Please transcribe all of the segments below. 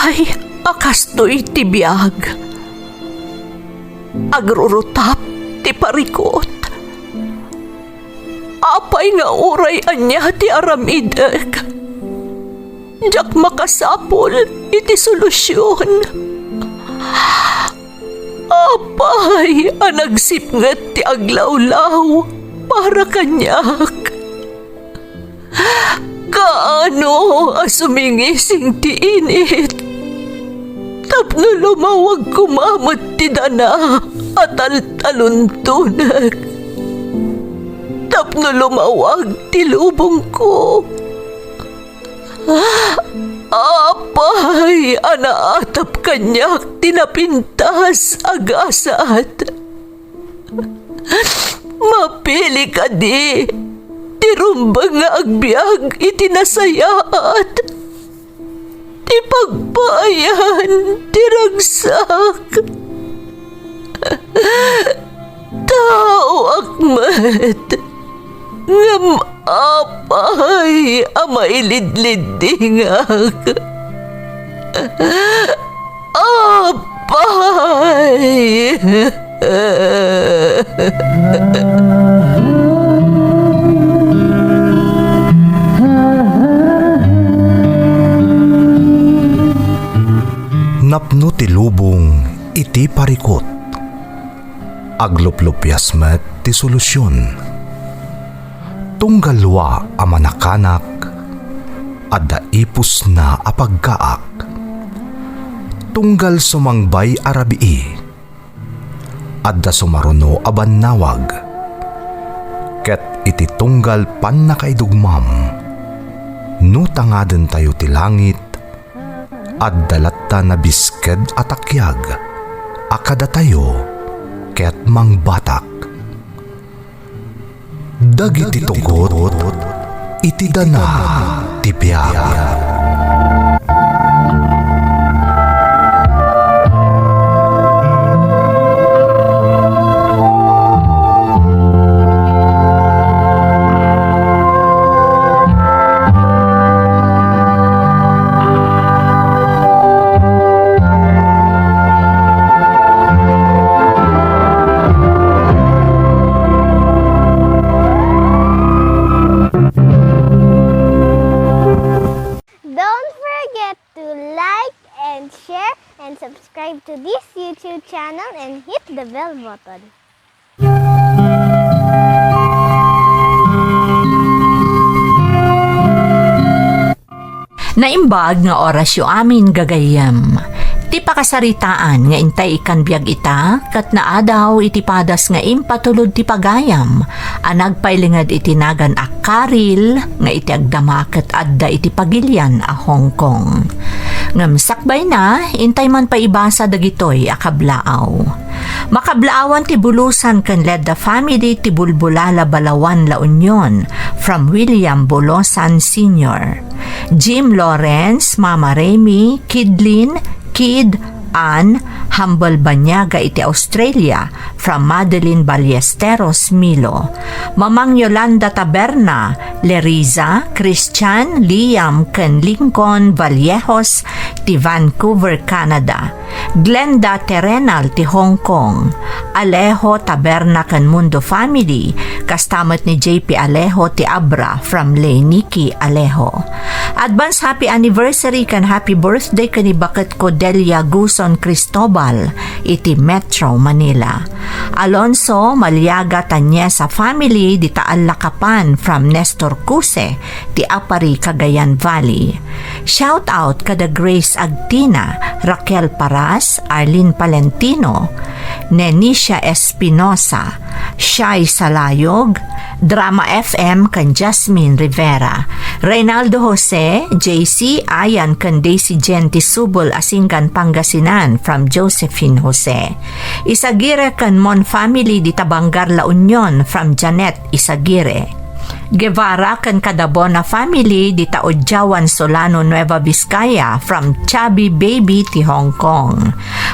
Apay, akastoy ti biyag. Agrurutap ti parikot. Apay nga uray anya ti aramidek. Jak makasapol iti solusyon. Apay, anagsipnget ti aglawlaw para kanyak. Kaano asumingising ti init? Tapno lumawag kumamot ti dana at taluntunak. Tapno lumawag ti lubong ko. Apay, anaatap kanyak tinapintas agasat. Mapili ka di. Tirumbang nga agbyag itinasayaat. Ti pagbayan, tiragsak. Tao akmat. Ngam apay, amailidlidingak. Apay. Napno ti lubong iti parikot. Agluplupyas met ti solusyon. Tunggalwa a manakanak adda ipus na apagkaak. Tunggal sumangbay arabii adda sumaruno a bannawag. Ket iti tunggal pan nakaidugmam no tangaden tayo ti langit at dalatta na bisked at akyag, akada tayo, ket mangbatak. Dagiti tugot, iti dana, tipyag. Subscribe to this YouTube channel and hit the bell button. Naimbag nga orasyo amin gagayam. Ti pakasaritaan nga intay ikan biyag ita, kat naadaw iti padas nga impatulod ti pagayam, anagpailingad iti nagan akaril nga iti agdamaket adda iti pagilyan a Hong Kong. Ngamsakbay na, intay man pa ibasa dagitoy akablaaw. Makablaawan ti bulusan kan led the family ti Bulbulala Balawan La Union from William Bolosan Sr., Jim Lawrence, Mama Remy, Kidlin, Kid, Ann, Humble Banyaga iti Australia from Madeline Ballesteros Milo, Mamang Yolanda Taberna, Leriza, Christian, Liam, ken Lincoln Vallejos ti Vancouver, Canada, Glenda Terrenal ti Hong Kong, Alejo Taberna ken Mundo Family, kastamat ni JP Alejo ti Abra from Leniki Alejo. Advance happy anniversary kan happy birthday kan ni Baket Codelia Guson Cristobal iti Metro Manila. Alonso Maliaga Tanyesa family di Taal Lakapan from Nestor Cuse ti Apari Cagayan Valley. Shout out kada Grace Agtina, Raquel Paras, Arlene Palentino, Nenisha Espinosa, Shai Salayog, Drama FM kan Jasmine Rivera, Reynaldo Jose, JC Ayan kan Daisy Genti Subol Asingan Pangasinan from Josephine Jose, Isagire kan Mon Family di Tabanggar La Union from Janet Isagire, Guevara kan Cadabona Family di Taodjawan Solano Nueva Vizcaya from Chubby Baby ti Hong Kong.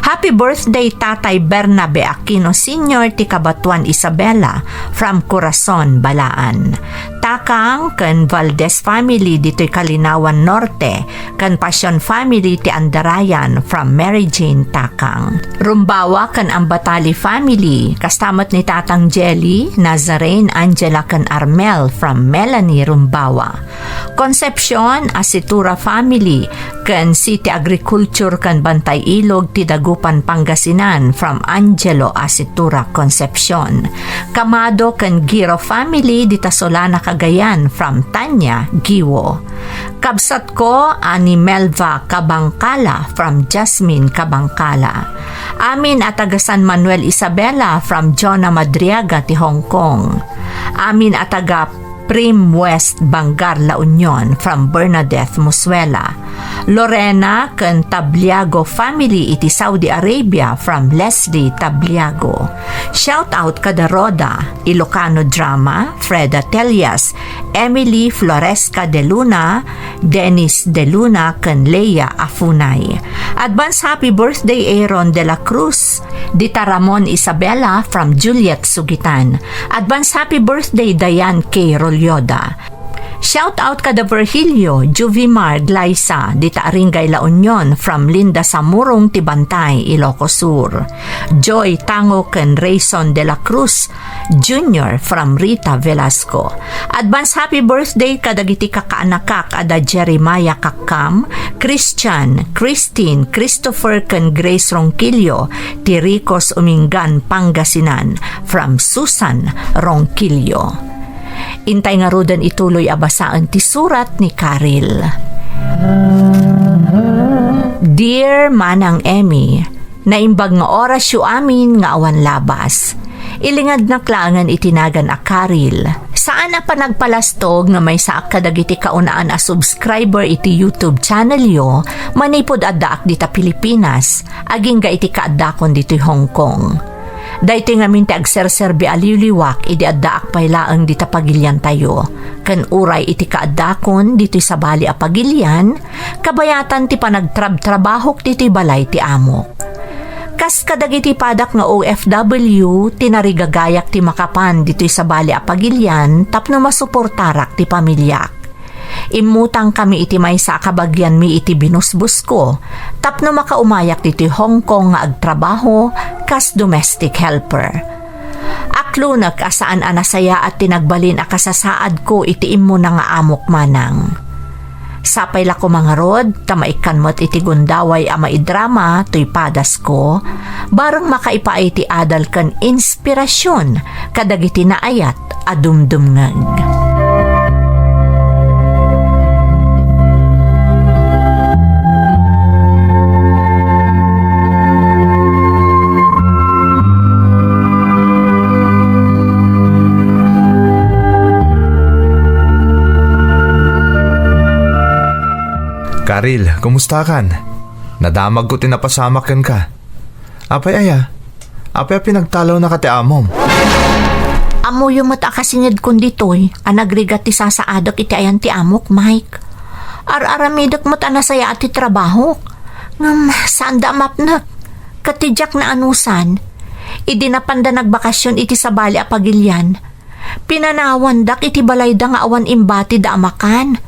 Happy birthday Tatay Bernabe Aquino Sr. ti Kabatuan Isabela from Corazon Balaan. Takang kan Valdez family dito'y Kalinawan Norte, kan Pasyon family ti Andarayan from Mary Jane Takang. Rumbawa kan Ambatali family, kastamat ni Tatang Jelly, Nazarene Angela kan Armel from Melanie Rumbawa. Concepcion Asitura family, kan City Agriculture kan Bantay Ilog ti Dagupan Pangasinan from Angelo Asitura Concepcion. Kamado kan Giro family di Tasolana Cagayan from Tanya Giwo. Kabsat ko ani Melva Kabangkala from Jasmine Kabangkala. Amin at taga San Manuel Isabela from Jonah Madriaga ti Hong Kong. Amin at taga Prim West Bangar La Union from Bernadette Musuela. Lorena kan Tabliago family iti Saudi Arabia from Leslie Tabliago. Shout out kada Roda, Ilocano Drama, Freda Telias, Emily Floresca de Luna, Dennis de Luna kan Leia Afunay. Advance happy birthday Aaron de la Cruz, Dita Ramon Isabella from Juliet Sugitan. Advance happy birthday Diane K. Rolyoda. Shout out kada Virgilio, Juvimar Glaisa, Dita Aringay La Union from Linda Samurong Tibantay, Ilocos Sur. Joy Tango ken Rayson de la Cruz Jr. from Rita Velasco. Advance happy birthday kadagiti kakaanakak ada Jeremiah Kakam, Christian, Christine, Christopher ken Grace Ronquillo, Tiricos Umingan Pangasinan from Susan Ronquillo. Intay nga rodan ituloy abasaan ti surat ni Karil. Dear Manang Emmy, naimbag nga oras yu amin nga awan labas. Ilingad na klangan itinagan a Karil. Saan na pa nagpalastog nga may saak kadagiti kaunaan a subscriber iti YouTube channel yo, manipod addaak dita Pilipinas, aging ga iti kaadakon dito Hong Kong. Dahiti nga minti agserserbi aliwliwak iti addaak paylaang dita pagilyan tayo. Kan uray iti kaadakon dito sa bali a pagilyan, kabayatan ti panagtrab-trabahok dito balay ti amok. Kas kadagiti padak nga OFW, tinarigagayak ti makapan dito sa bali a pagilyan tapno masuportarak ti pamilyak. Imutang kami iti may sa kabagyan mi iti binusbus ko, tapno makaumayak diti Hong Kong nga agtrabaho kas domestic helper. Aklo nagkasaan anasaya at tinagbalin akasasaad ko iti imo na nga amok manang. Sapay la ko mga rod, tamaikan mo't iti gundaway ama idrama, tuy padas ko, barang makaipa iti adal kan inspirasyon, kadagiti na ayat adumdumngag. Karil, kumusta kan? Nadamag ko tinapasamakan ka. Apay aya? Apay pinagtalaw na kati amom. Amo yung matakasingid kundi toy, anagrigat ti sasaadak iti ayan ti amok, Mike. Ar-aramidok mo't anasaya at ti trabaho. Saan da mapnak? Katidyak na anusan. Idi na panda nagbakasyon iti sa bali a pagilyan. Pinanawan dak iti balay da nga awan imbati da amakan.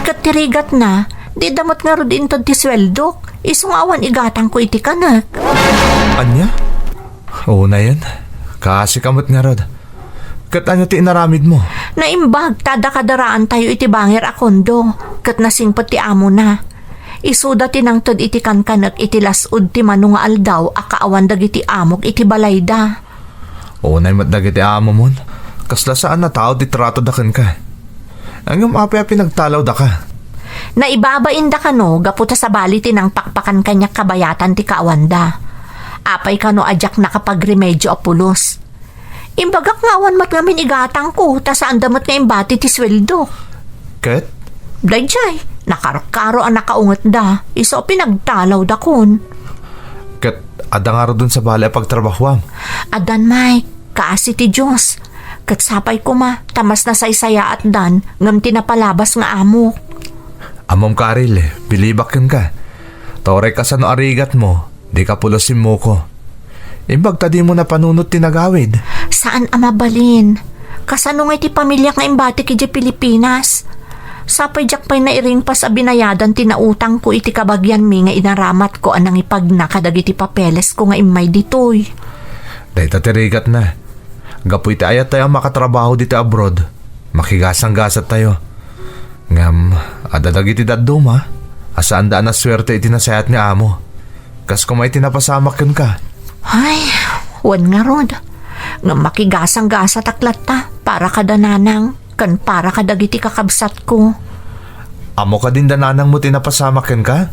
Katirigat na, di damot nga rod intod ti sweldok. Isong awan igatang ko iti kanak. Anya? Oo na yan. Kasi kamot nga rod. Kat anya ti inaramid mo? Naimbag, tada kadaraan tayo iti bangir a kondo. Kat nasingpot ti amo na. Isuda tinangtod iti kankanak iti lasud ti manong nga aldaw akaawan dagiti amok iti balayda. Oo na yung dagiti amo mon. Kasla saan na tao di trato dakan ka. Ang apay pinagtalaw da ka. Naibabain da ka no, gaputa sa bali tinang pakpakan kanya kabayatan ti kaawanda. Apay ka no ajak na kapag remedyo apulos. Imbagak nga awan mat ngamin igatang ko, ta saan damot nga imbati ti sweldo. Ket? Dayjay, nakarkaro ang nakaungat da, iso pinagtalaw da kun. Ket, ada nga ro dun sa bali pagtrabahuam. Adan Mike, kaasi ti Diyos. Katsapay ko ma, tamas na saysaya at dan, ngam tinapalabas nga amo. Amom Karil, bilibak yun ka. Tore ka sa no arigat mo, di ka pulosin mo ko. Imbag tadi mo na panunot tinagawid. Saan amabalin? Kasano nga iti pamilya nga imbati ki Pilipinas. Sapay jak pa'y nairing pa sa binayadan tinautang ko iti kabagyan mi nga inaramat ko anang ipagna kadag iti papeles ko nga imay ditoy. Dahil tatirigat na. Gapu iti ayat tayo makatrabaho dito abroad. Makigasang-gasat tayo. Ngam, adadag iti daduma. Asaan daan na swerte iti nasayat nga amo. Kas kumay tinapasamak yun ka. Ay, wan nga rod. Nga makigasang-gasat aklat ta para kadananang kan para kadag iti kakabsat ko. Amo ka din dananang mo tinapasamak yun ka?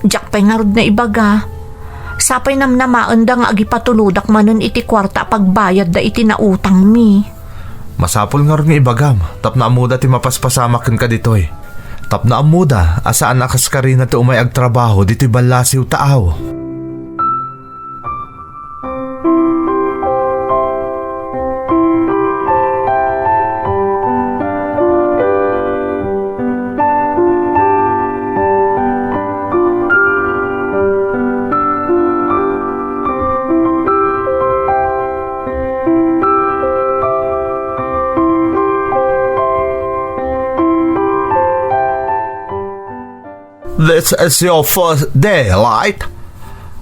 Jak pa'y nga rod na ibaga. Sapay namnamaan da nga agipatuludak manon iti kwarta pagbayad da iti nautang mi. Masapol nga rin nga ibagam. Tap na amuda ti mapaspasamak yun ka ditoy. Tap na amuda asaan akas ka rin na ti umay agtrabaho dito'y balasiw taaw. This is your first day, right?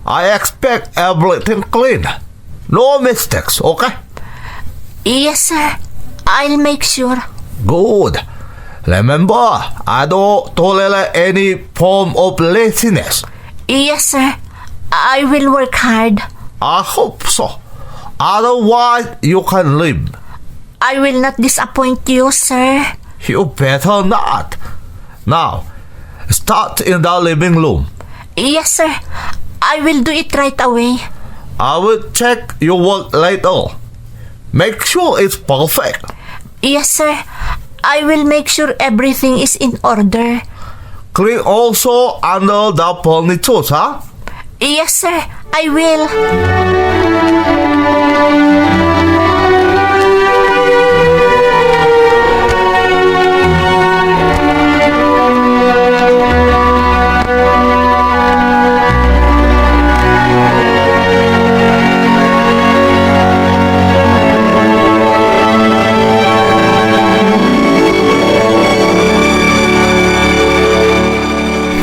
I expect everything clean. No mistakes, okay? Yes, sir. I'll make sure. Good. Remember, I don't tolerate any form of laziness. Yes, sir. I will work hard. I hope so. Otherwise, you can leave. I will not disappoint you, sir. You better not. Now, start in the living room. Yes, sir. I will do it right away. I will check your work later. Make sure it's perfect. Yes, sir. I will make sure everything is in order. Clean also under the furniture, huh? Yes, sir. I will.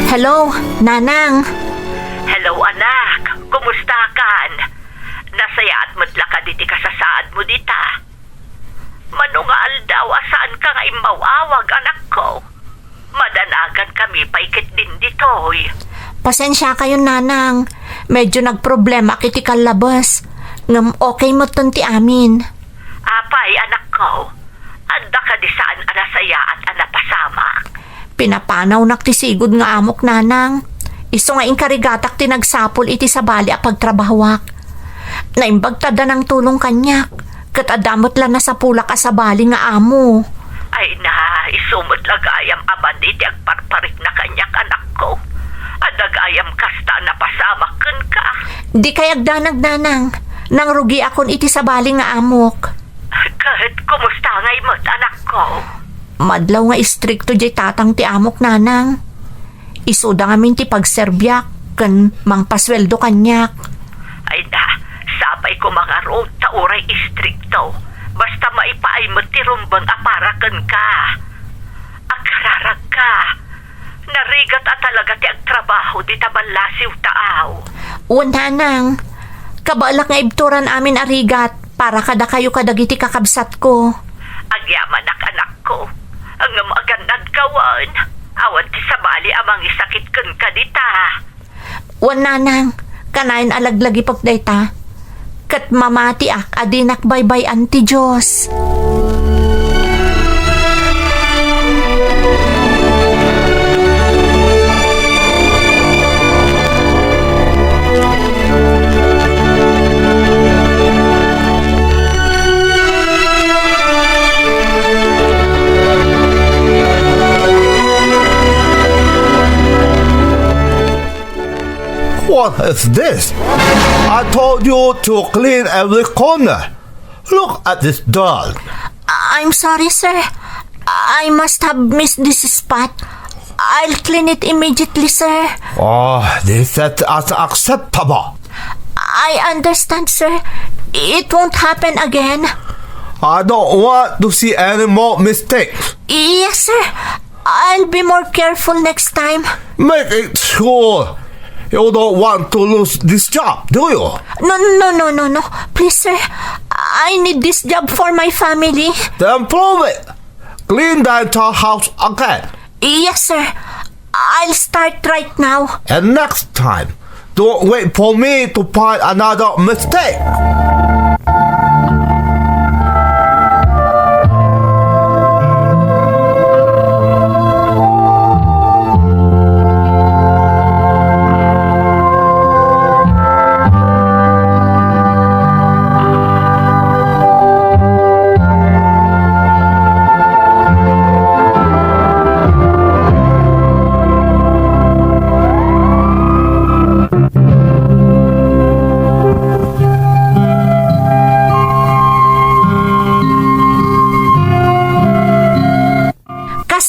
Hello, Nanang. Hello anak, kumusta kan? Nasaya at matlakad iti kasasaad mo dita. Manungaal daw asaan ka nga imawawag anak ko. Madanagan kami paikit din ditoy. Pasensya kayo, Nanang. Medyo nagproblema kiti kalabas. Ngam okay mo ti amin. Apay anak ko, anda ka di saan anasaya at anapasamak. Pinapanaw naktisigod nga amok, Nanang. Iso nga inkarigatak tinagsapol iti sabali a pagtrabahawak. Naimbagtada ng tulong kanyak. Katadamot lang na sa pula ka sabali nga amo. Ay na, isumot lagayam aban iti agparparik na kanyak anak ko. Adagayam kasta napasamak kun ka. Di kayagdanag, Nanang. Nang rugi akon iti sabali nga amok. Kahit kumusta ngay mo't anak ko. Madlaw nga istrikto jay tatang ti amok, Nanang. Isuda ngamin ti pagserbyak kan mangpasweldo kanyak. Ay na, sapay ko mga road ta uray istrikto. Basta maipaay mo ti rumbang aparakan ka. Agrarag ka. Narigat at talaga ti agtrabaho di tabalasiw taaw. O, Nanang. Kabalak nga ibturan amin arigat para kada kayo kadagiti kakabsat ko. Agyaman anak ko. Ang magandad kawan. Awan ti sabali amang isakit kun ka dita. Wan, Nanang. Kanain alaglagi pagdayta. Kat mamati ak adinak baybay anti Diyos. What is this? I told you to clean every corner. Look at this dirt. I'm sorry, sir. I must have missed this spot. I'll clean it immediately, sir. Oh, this is unacceptable. I understand, sir. It won't happen again. I don't want to see any more mistakes. Yes, sir. I'll be more careful next time. Make it sure you don't want to lose this job, do you? No. Please, sir. I need this job for my family. Then prove it. Clean the entire house again. Yes, sir. I'll start right now. And next time, don't wait for me to find another mistake.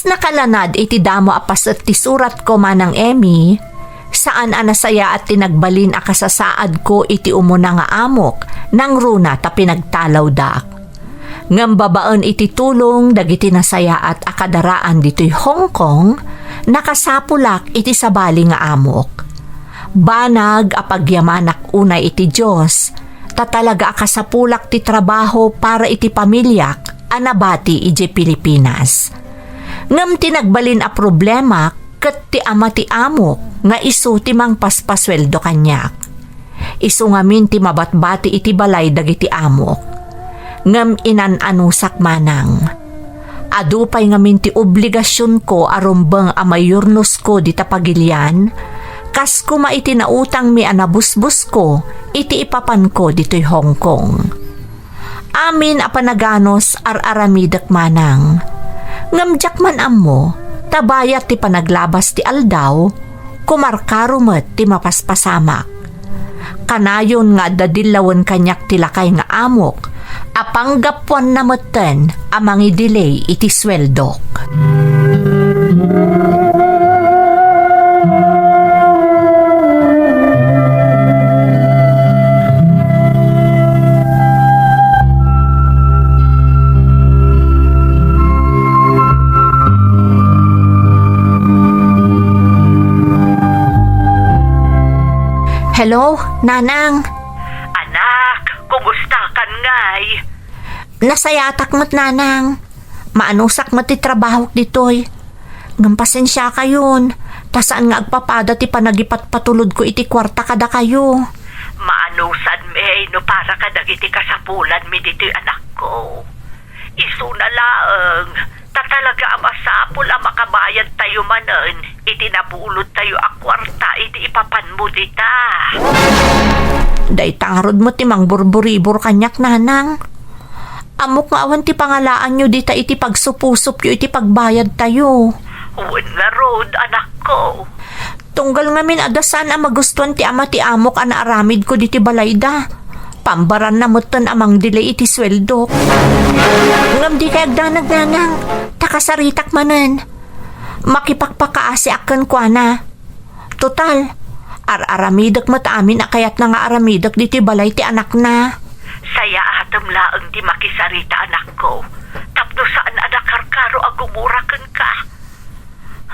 Nakalanad iti damo apas at tisurat ko manang Emmy, saan anasaya at tinagbalin akasasaad ko iti umuna nga amok nang runa ta pinagtalaw dak. Ngam babaen iti tulong dagiti nasaya at akadaraan dito'y Hong Kong, nakasapulak iti sabali nga amok. Banag apagyamanak unay iti Diyos, ta talaga akasapulak ti trabaho para iti pamilyak anabati iti Pilipinas. Ngam tinagbalin a problema ket ti ama ti amok nga isu ti mang paspasweldo kanyak. Isu ngamin ti mabatbati iti balay dagiti amok. Ngam inananusak manang. Adupay ngamin ti obligasyon ko arumbang a mayurnos ko di tapagilyan, kas kuma iti nautang mi anabusbus ko iti ipapan ko dito'y Hong Kong. Amin a panaganos ar-aramidak manang. Ngamjak man ammo, tabayat ti panaglabas ti aldaw, kumarkarumet ti mapaspasamak. Kanayon nga dadilawan kanyak ti lakay nga amok, apanggapuan na meten amang i-delay iti sweldok. Hello, Nanang. Anak, kumusta kan ngay? Nasayatak mo't, Nanang. Maanusak mo't ti trabaho ditoy. Ngam pasensya kayon. Tasaan nga agpapada ti panagipat patulod ko iti kwarta kada kayo. Maanusan may no para kadagiti kasapulan mi dito'y anak ko. Isu na laeng, tatalaga amasapul ang makabayad tayo manen, iti nabulod tayo akwarta, iti ipapan mo dita. Day tangrod mo ti mang burburibor kanyak, Nanang. Amok nga awan ti pangalaan nyo dita iti pagsupusup yo iti pagbayad tayo. Uwan nga road, anak ko. Tunggal nga min adasan ang magustuhan ti ama ti amok ana aramid ko diti balayda. Pambaran na muton amang delay iti sweldo. Ngam di kay agdanag, Nanang. Takasaritak manen. Makipagpakaasi akan kwa na. Total, ar-aramidak mat amin akayat na nga aramidak diti balay ti anak na. Saya atam laeng di makisarita anak ko. Tapno saan anak karkaro agumuraken ka.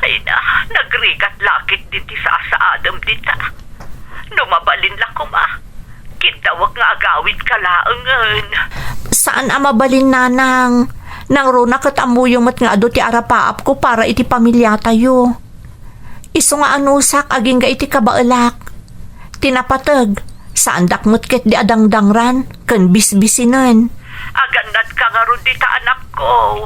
Ay na, nagrigat lakit diti sa asaadam dita. Numabalin la ko ma. Kitawag nga agawid ka laengen. Saan amabalin, Nanang? Nang runa kat amuyong mat nga ado ti arapaap ko para iti pamilya tayo. Isu nga anusak aging ga iti kabaelak. Tinapatag, saan dakmut ket di adangdangran, ken bisbisinan. Agannat ka nga ron dita anak ko.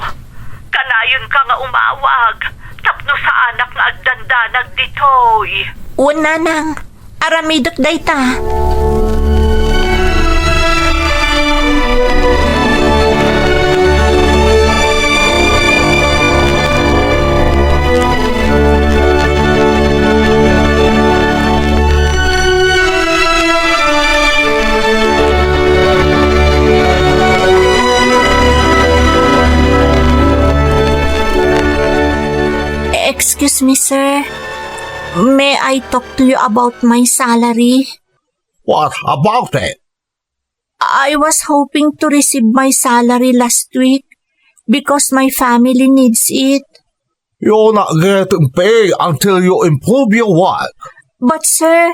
Kanayon ka nga umawag. Tapno sa anak nga agdandanag ditoy. Uwan, Nanang, aramidok dayta. Excuse me, sir. May I talk to you about my salary? What about it? I was hoping to receive my salary last week because my family needs it. You're not getting paid until you improve your work. But sir,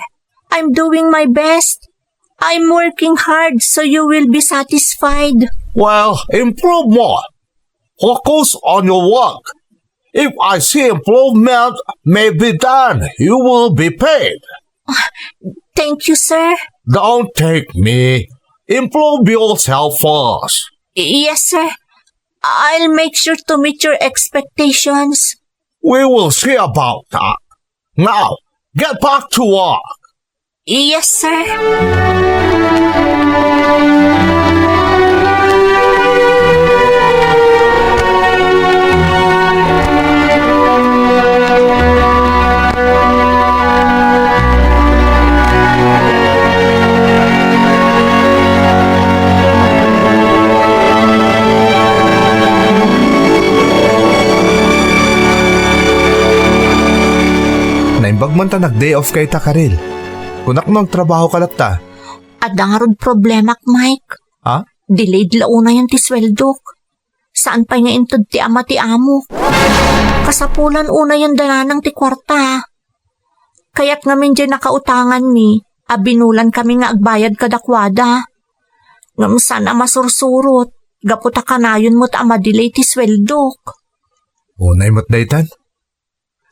I'm doing my best. I'm working hard so you will be satisfied. Well, improve more. Focus on your work. If I see improvement, maybe then you will be paid. Thank you, sir. Don't take me. Improve yourself first. Yes, sir. I'll make sure to meet your expectations. We will see about that. Now, get back to work. Yes, sir. Naimbag man ta nag-day off kay ta, Karil. Kunak magtrabaho ka ta. At dangarod problema, Mike. Ha? Delayed launa yan ti sweldok. Saan pa nga intod ti ama ti amo? Kasapulan una yung dananang ti kwarta. Kaya't ngamin dyan nakautangan mi, abinulan kami nga agbayad kadakwada. Ngam sana masursurot, gaputa kanayon mo't ama delay ti sweldok. Unay mo't daytan.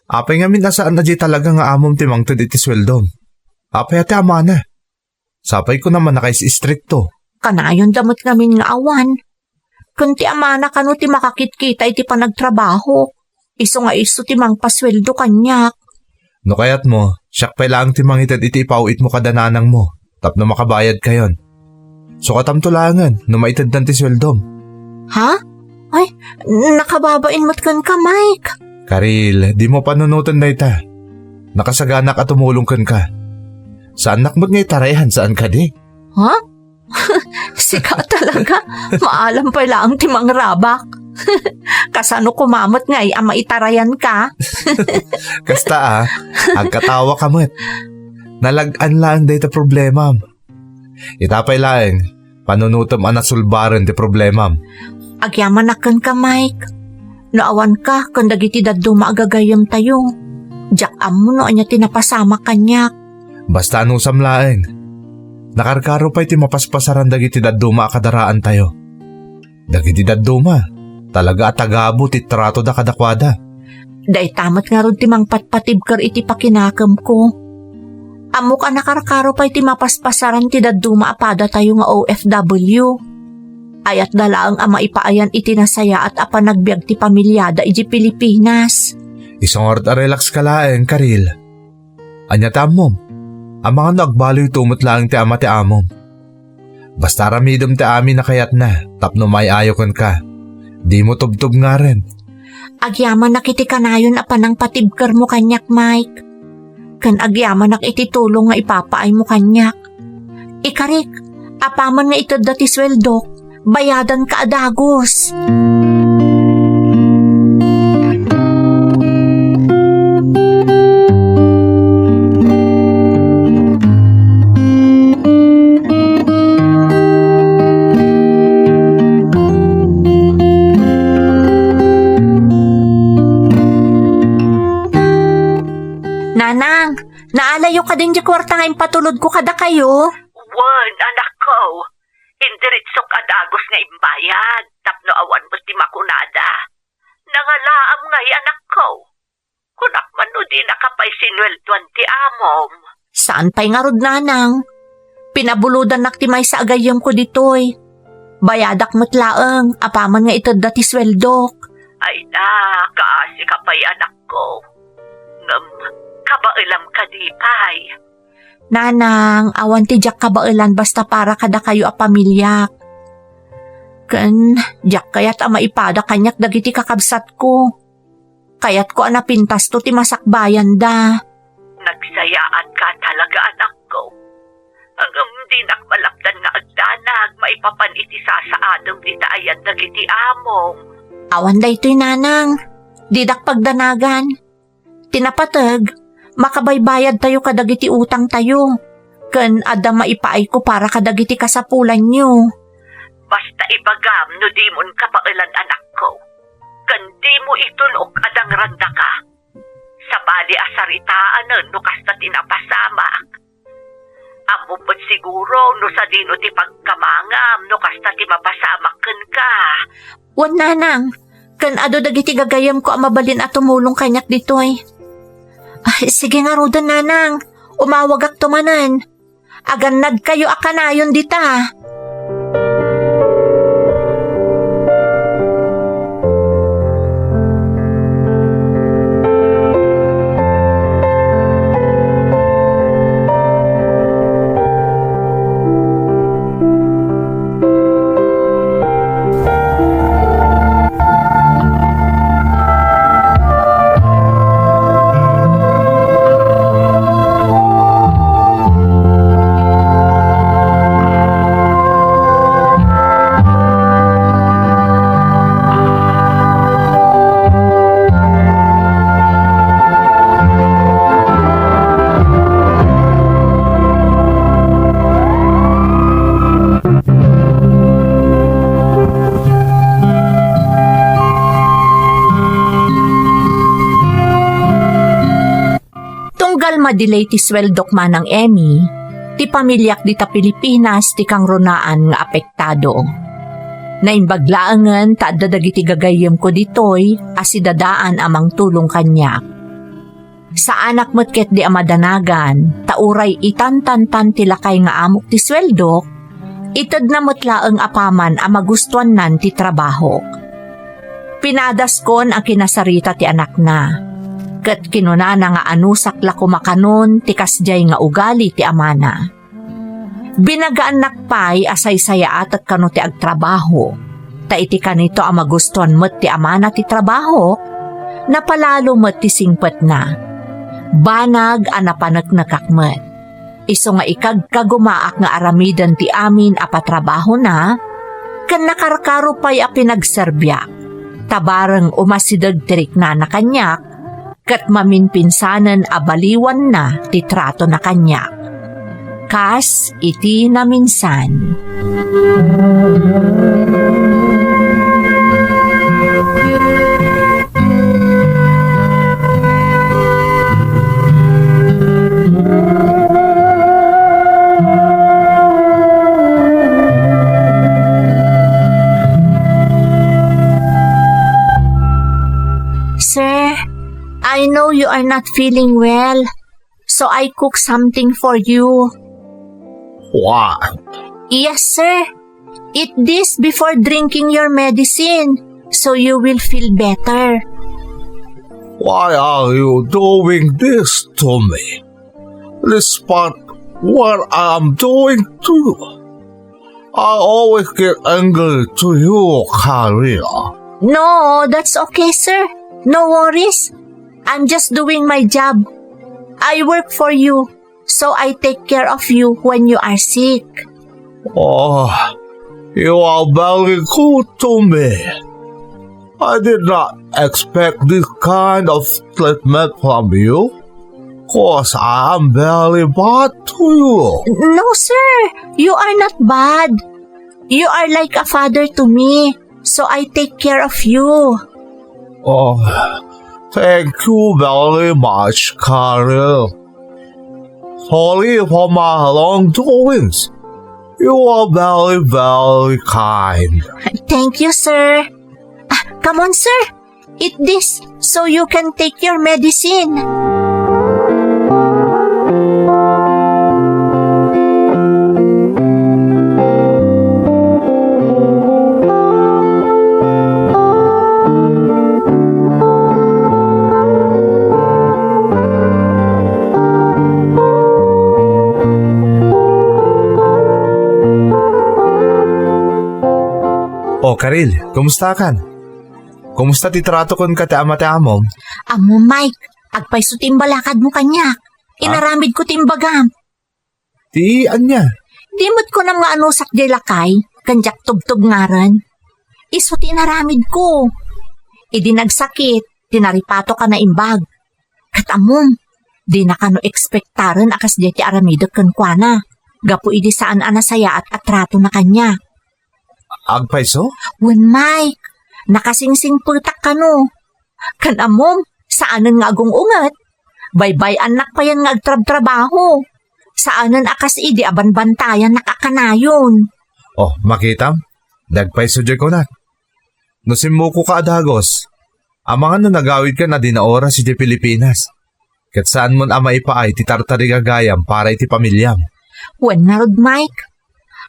Apay nga minasaan na di talaga nga amom timang to iti sweldom. Apay ati ama na. Sapay ko naman na kais istrikto. Kanayon damot ngamin nga awan. Kung ti ama na kano ti makakitkita iti panagtrabaho. Iso nga iso ti mang pasweldo kanyak. No kayat mo, siyak pa lang timang itad iti ipauit mo kadananang mo. Tapno makabayad kayon. So katamtulangan, no maitad dan ti sweldom. Ha? Ay, nakababain mo't kan ka, Mike. Karil, di mo panunutan na ita. Nakasaganak at tumulong kan ka. Saan nakmot nga itarehan saan ka di? Ha? Sika talaga. Maalam pa lang timang rabak. Kasano kumamot nga ama itarayan ka. Kasta agkatawa ka mo't. Nalagan lang dito problema. Itapay lang, panunutom anasulbaran di problema. Agyaman akan ka, Mike. Naawan ka, kung dagiti daddo maagagayam tayo. Diyak amo no anya tinapasama kanyak. Basta anusam laeng. Nakarkaro pa'y ti mapaspasaran dagiti daddo maakadaraan tayo. Dagiti daddo talaga atagabo ti trato da kadakwada. Day tamat nga ron ti mang patpatibkar iti pakinakam ko. Amo ka nakarkaro pa'y ti mapaspasaran ti daddo maapada tayo nga OFW. Ayat dala ang ama ipaayan itinasaya at apanagbiag ti pamilyada iti Pilipinas. Isang oras relax ka laeng, Karil. Anya tamom, ang mga nagbaloy tumot lang ti ama ti amom. Basta ramidom ti amin na kayat na, tapno may ayokon ka. Di mo tubtub nga rin. Agyaman nakiti kanayon apanang patibkar mo kanyak, Mike. Kan agyaman nakiti tulong nga ipapaay mo kanyak. Ikarik, apaman nga itod dati sweldok. Bayadan ka adagos. Nanang, naalayo ka din di kwarta nga impatulod ko kada kayo. Wan, anak ko. Indiritsok adagos nga imbayad, tapno awan mo ti makunada. Nangalaam nga anak ko. Kunak man no di nakapay sinweltuan ti amom. Saan pa'y nga rod, nanang? Pinabuludan naktimay sa agayam ko ditoy. Bayadak mo't laeng, apaman nga itod dati sweldok. Ay na, kaasi ka pa'y anak ko. Ngam, kabailam ka di pa'y. Nanang, awan ti jak kabailan basta para kada kayo a pamilya. Kan, jak kayat ama ipada kanyak dagiti kakabsat ko. Kayat ko anapintas to ti masakbayan da. Nagsayaan ka talaga anak ko. Hanggang di nakmalapdan nga agdanag, maipapan iti sasaadong ita ayan dagiti among. Awan da ito'y nanang, didak pagdanagan. Tinapatag, makabaybayad tayo kadagiti utang tayo. Ken ada maipaay ko para kadagiti kasapulan nyo. Basta ibagam no di mon kapailan anak ko. Kan di mo itulok adang randa ka. Sa bali asaritaan no kasta tinapasamak. Amo ba't siguro no sa dino ti pagkamangam no kasta ti mapasamak ken ka. Wan nanang, ken ado dagiti gagayam ko ang mabalin at tumulong kanyak ditoy. Ay, sige nga rodan nanang, umawag ak tumanan. Aganad kayo akanayon dita. Tunggal madelay ti sweldok manang Emmy, ti pamilyak di ta Pilipinas ti kang runaan nga apektado. Naimbaglaangan ta dadagiti gagayem ko ditoy asidadaan amang tulong kanyak. Sa anak metket di amadanagan, tauray itantantan ti lakay nga amok ti sweldok, ited na metlaeng apaman a magustuhan nan ti trabaho. Pinadas kon ang kinasarita ti anak na. Ket kinunana nga anusak la kumakanon ti kasjay nga ugali ti amana. Binagaan nakpay asay saya atat kano ti agtrabaho. Ta iti kanito ang magustuhan met ti amana ti trabaho, napalalo met ti singpet na. Banag anapanek nakakmet. Iso nga ikagkagumaak nga aramidan ti amin a patrabaho na, ken nakarkaro pay a pinagserbyak. Tabareng umasidag tirik na kanyak, kat maminpinsanan abaliwan na ti trato na kanya. Kas iti na minsan. Sir, I know you are not feeling well, so I cook something for you. What? Yes, sir. Eat this before drinking your medicine, so you will feel better. Why are you doing this to me? Despite what I'm doing to you, I always get angry to you, Karina. No, that's okay, sir. No worries. I'm just doing my job. I work for you, so I take care of you when you are sick. Oh, you are very good to me. I did not expect this kind of treatment from you, cause I am very bad to you. No, sir. You are not bad. You are like a father to me, so I take care of you. Oh, thank you very much, Carol. Sorry for my wrongdoings. You are very, very kind. Thank you, sir. Come on, sir. Eat this so you can take your medicine. Oh, Karil, kumusta kan? Kumusta titrato kon ka ti ama ti amom? Amo, Mike. Agpay so timbalakad mo kanya. Inaramid ko timbagam. Ti anya? Dimot ko na nga anusak di lakay, kanjak tubtub ngaran. Iso tinaramid ko. Idi nagsakit, tinaripato ka na imbag. Katamom, Di na kano ekspektaran akas di ti aramidot kan kuana. Gapu idi saan anasaya at atrato na kanya. Agpaiso? Wen Mike, nakasingsing putak kano. Kan amom, saanan nga agong ungat. Baybay anak pa yan nga agtrab-trabaho. Saanan akas idi abanbantayan nakakanayon. Oh, makitam? Dagpaiso dyan ko na. Nusimmo ko ka adagos. Amangan no nagawid ka na din na oras iti Pilipinas. Kat saan mon ama ipaay ti tartari gagayam para iti pamilyam. Wen narod Mike,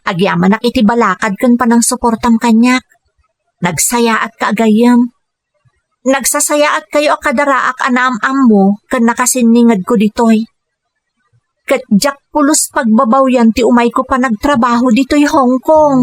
agyaman iti balakad kan panang suportam kanyak. Nagsaya at kaagayam. Nagsasaya at kayo akadaraak anam-am mo kan nakasiningad ko ditoy. Kat jak pulos pagbabaw yan ti umay ko pa nagtrabaho ditoy Hong Kong.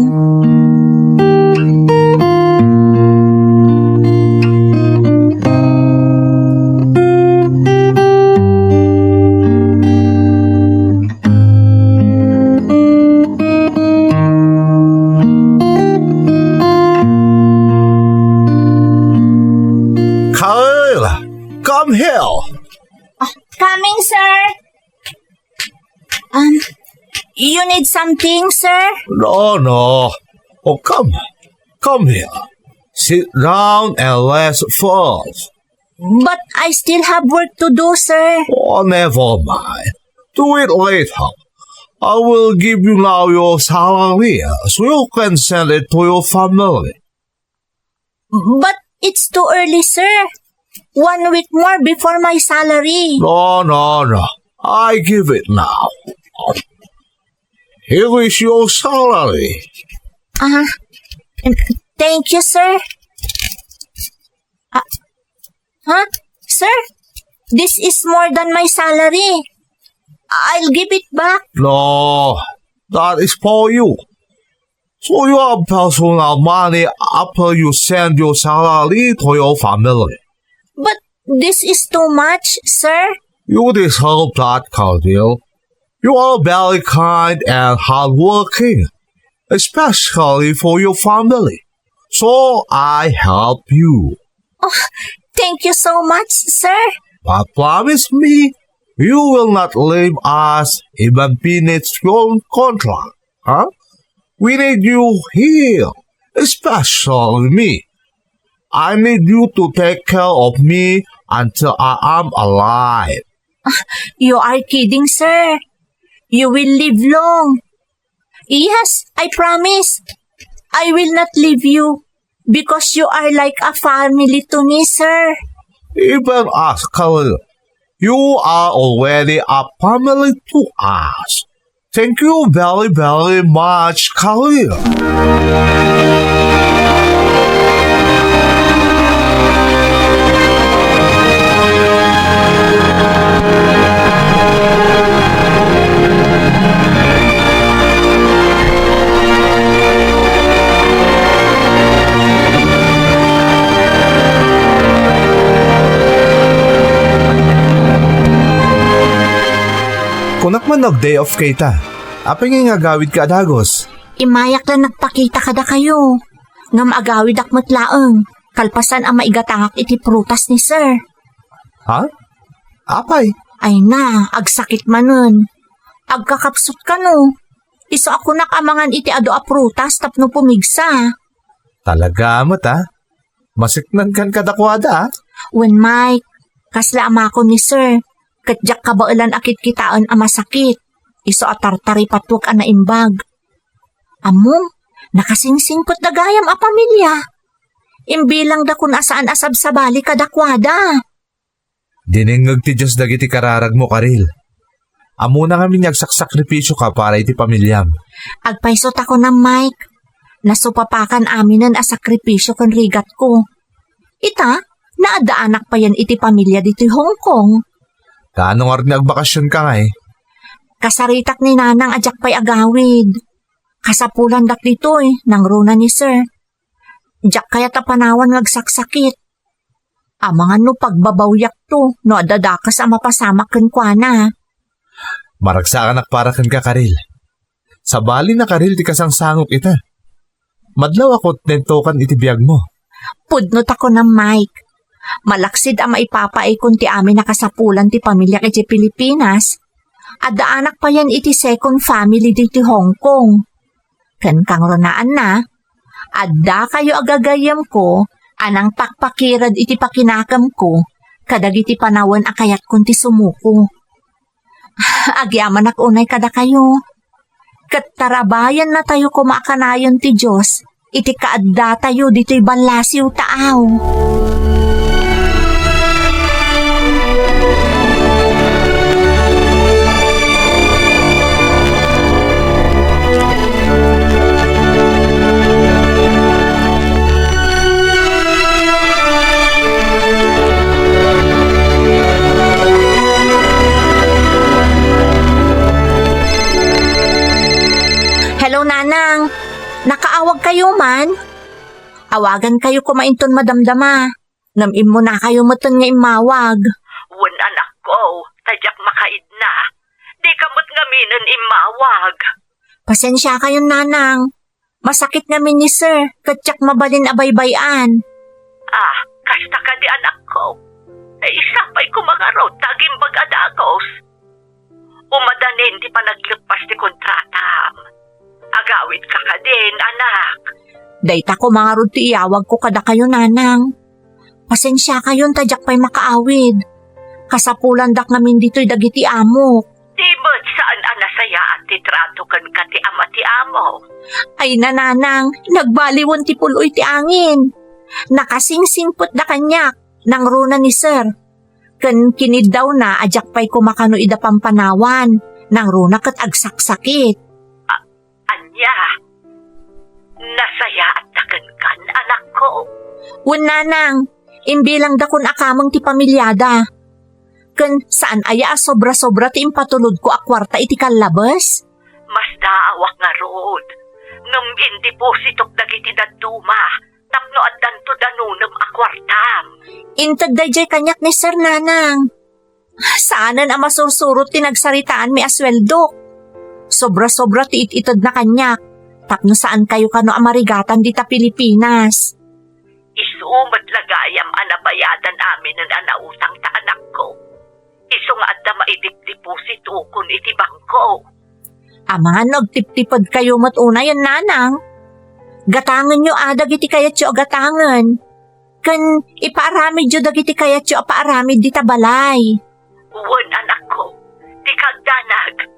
Kyle! Come here! Coming, sir. You need something, sir? No. Oh, come. Come here. Sit down and let's first. But I still have work to do, sir. Oh, never mind. Do it later. I will give you now your salary so you can send it to your family. But it's too early, sir. 1 week more before my salary. No. I give it now. Here is your salary. Thank you, sir. Huh? Sir, this is more than my salary. I'll give it back. No, that is for you. So you have personal money after you send your salary to your family. But this is too much, sir. You deserve that, Cardil. You are very kind and hardworking, especially for your family. So I help you. Thank you so much, sir. But promise me, you will not leave us even finish your contract, huh? We need you here, especially me. I need you to take care of me until I am alive. You are kidding, sir. You will live long. Yes, I promise. I will not leave you because you are like a family to me, sir. Even us, Khalil, you are already a family to us. Thank you very, very much, Khalil. Kunak man day off kay ta. Apeng nga gawid ka adagos. Imayak lang nagpakita kada kayo. Nga maagawid akmat laeng. Kalpasan ang maigatangak iti prutas ni sir. Ha? Apay? Ay na, agsakit manon. Agkakapsot ka no. Iso ako nakamangan iti ado a prutas tapno pumigsa. Talaga mo ta? Masiknan kan kadakwada. When Mike, kasla ama ko ni sir. Katjak kabailan akit kitaan ang masakit. Iso atartari patwak ang naimbag. Among, nakasingsingkot na gayam a pamilya. Imbilang da kun asaan asab sa bali kadakwada. Diningag ti Diyos dagiti kararag mo, Karil. Amo na kami nagsaksakripisyo ka para iti pamilyam. Agpaisot ako ng Mike. Nasupapakan aminan a sakripisyo kan rigat ko. Ita, naadaanak pa yan iti pamilya dito'y Hong Kong. Kaano nga rin nagbakasyon ka nga eh? Kasaritak ni nanang ajak pa'y agawid. Kasapulan dak dito'y nang runa ni sir. Jak kaya tapanawan ngagsaksakit. Amangan no pagbabawyak to no adadakas ang mapasamak kan kuana. Maragsa anak para kan ka, Karil. Sa bali na Karil ti kasangsangok ita. Madlaw ako nentokan iti biyag mo. Pudnot ako ng Mike. Malaksid ang maipapaikon ti amin nakasapulan ti pamilya iti Pilipinas. Adda anak pa yan iti second family diti Hong Kong. Ken kang runaan na, adda kayo agagayam ko, anang pakpakirad iti pakinakam ko, kadag iti panawan akayat kun ti sumuko. Agyaman ak unay kada kayo. Katarabayan na tayo kumakanayon ti Diyos, iti kaadda tayo dito'y banlasiw taaw. Hello, Nanang. Nakaawag kayo man? Awagan kayo kumainton madamdama. Namim mo na kayo muton nga imawag. Wan anak ko, tadyak makaid na. Di kamot ngaminan imawag. Pasensya kayo, Nanang. Masakit ngamin ni Sir, katyak mabalin abaybayan. Kasta ka di anak ko. Isapay ko mga road, tagimbag adagos. Umadanin di pa naglagpas ti kontratam. Agawit ka ka din, anak. Dayta ko mga rod ti iyawag ko kada kayo, Nanang. Pasensya kayo, tadyak pa'y makaawid. Kasapulan dak ngamin dito'y dagiti amok. Di ba't saan anasaya at titrato kan ka ti ama ti amo? Ay nananang, nagbaliwan ti puloy ti angin. Nakasingsingpot da kanyak, nang runa ni Sir. Ken kinid daw na ajak pa'y kumakano ida pampanawan, nang runa kat agsaksakit. Anya, nasaya at takan kan, anak ko. Wen nanang, imbilang da kun akamang ti pamilyada. Ken saan aya sobra-sobra ti impatulod ko akwarta iti kalabas? Mas daawak nga road. Nung indipositok dagiti daduma, tapno at danto danunam akwartam. Intag dayjay kanyak ni Sir Nanang. Saanan ang masursurot ti nagsaritaan mi asweldo. Sobra-sobra ti ititad na kanyak. Tapno saan kayo kano amarigatan dita Pilipinas. Isumad lagayam anabayadan amin ng anautang ta anak ko. Isu nga adda maitip-deposito kun iti bangko. Mga nagtip-tipad kayo matuna yan, Nanang. Gatangan nyo adag iti kayat yo gatangan. Kan ipaaramid yo dagiti kayat yo apaaramid dita balay. Wan anak ko, di kagdanag.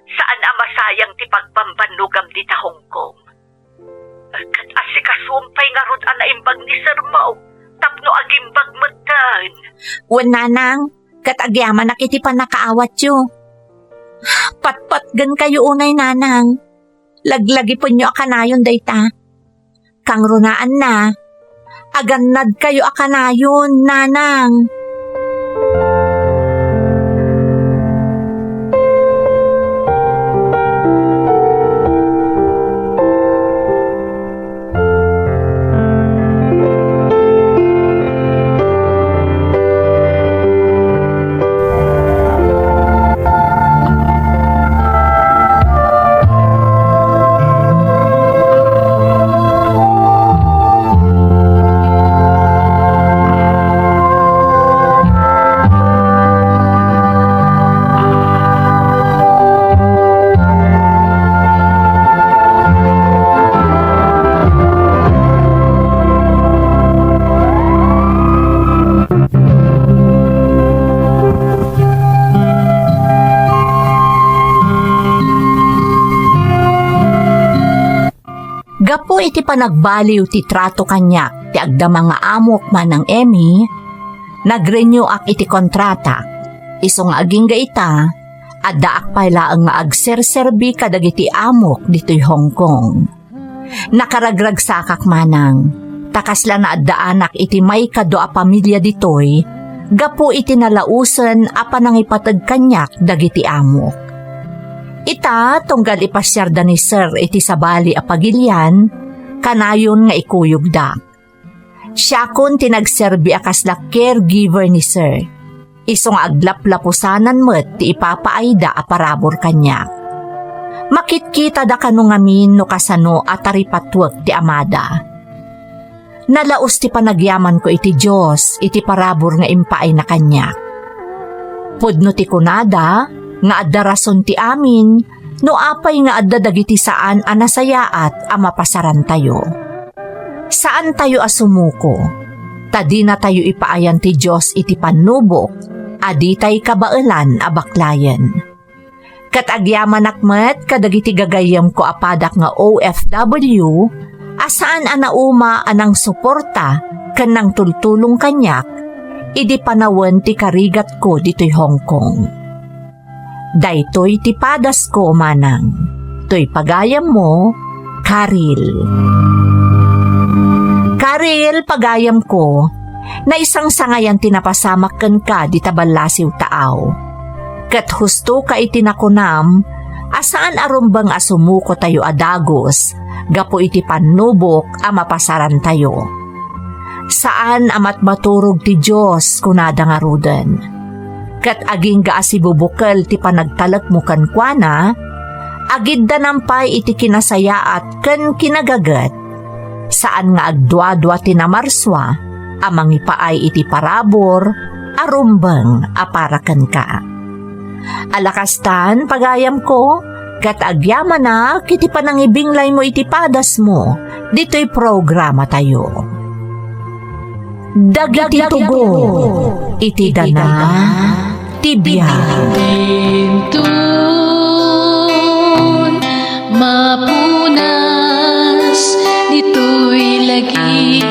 Saan amasayang ti pagpambanlugam dita Hong Kong? Kat asikasumpay nga rod anaimbag ni Sir Mo, tapno agimbag mutan. Wan, Nanang, kat agyaman nakiti pa nakaawat yo. Patpatgan kayo unay, Nanang. Laglagi po nyo akanayon dayta. Kang runaan na, agannad kayo akanayon, Nanang. Gapo iti panagbaliw ti trato kanyak ti agda mga amok man ng Emmy, nagrenew ak iti kontrata. Isong aging gaita, adda ak pala nga agserserbi kadagiti amok dito'y Hong Kong. Nakaragrag sakak manang, takasla na adda anak iti may kado a pamilya dito'y, gapo iti nalausen a panangipatag kanyak dagiti amok. Ita, tunggal ipasyarda ni Sir iti sabali a pagilyan, kanayon nga ikuyog da. Siya kun tinagserbi akasla caregiver ni Sir. Isong aglaplapusanan met ti ipapaayda a parabor kanya. Makitkita da kanu ngamin no kasano at taripatwag ti amada. Nalaos ti panagyaman ko iti Diyos, iti parabor nga impaay na kanyak. Pudno ti kunada, nga adda rason ti amin, no apay nga adda dagiti saan a nasayaat a mapasaran tayo. Saan tayo asumuko? Tadi na tayo ipaayan ti Diyos iti panubok, adi tay kabailan a baklayen. Kat agyaman akmet kadagiti gagayam ko apadak nga OFW, asaan anauma anang suporta kanang tultulong kanyak, idi panawen ti karigat ko dito'y Hong Kong. Daytoy ti padas ko manang, to'y pagayam mo, Karil. Karil, pagayam ko, na isang sangayan tinapasamak ken ka di tabalasiw taaw. Kat husto ka itinakunam, asaan arumbang asumuko tayo adagos, gapo iti panubok a mapasaran tayo. Saan amat maturog ti Diyos kunada nga ruden. Kat aging gaasibubukal ti panagtalak mo kankwana, agid da nampay iti kinasayaat ken kinagagat. Saan nga agdwa-dwa tinamarswa, amang ipaay iti parabor, arumbang aparakan ka. Alakastan, pagayam ko, kat agyaman na, kiti panangibinglay mo iti padas mo, dito'y programa tayo. Dagiti tugo, iti dana, tibiyag. Bintun, mapunas, dito'y lagi.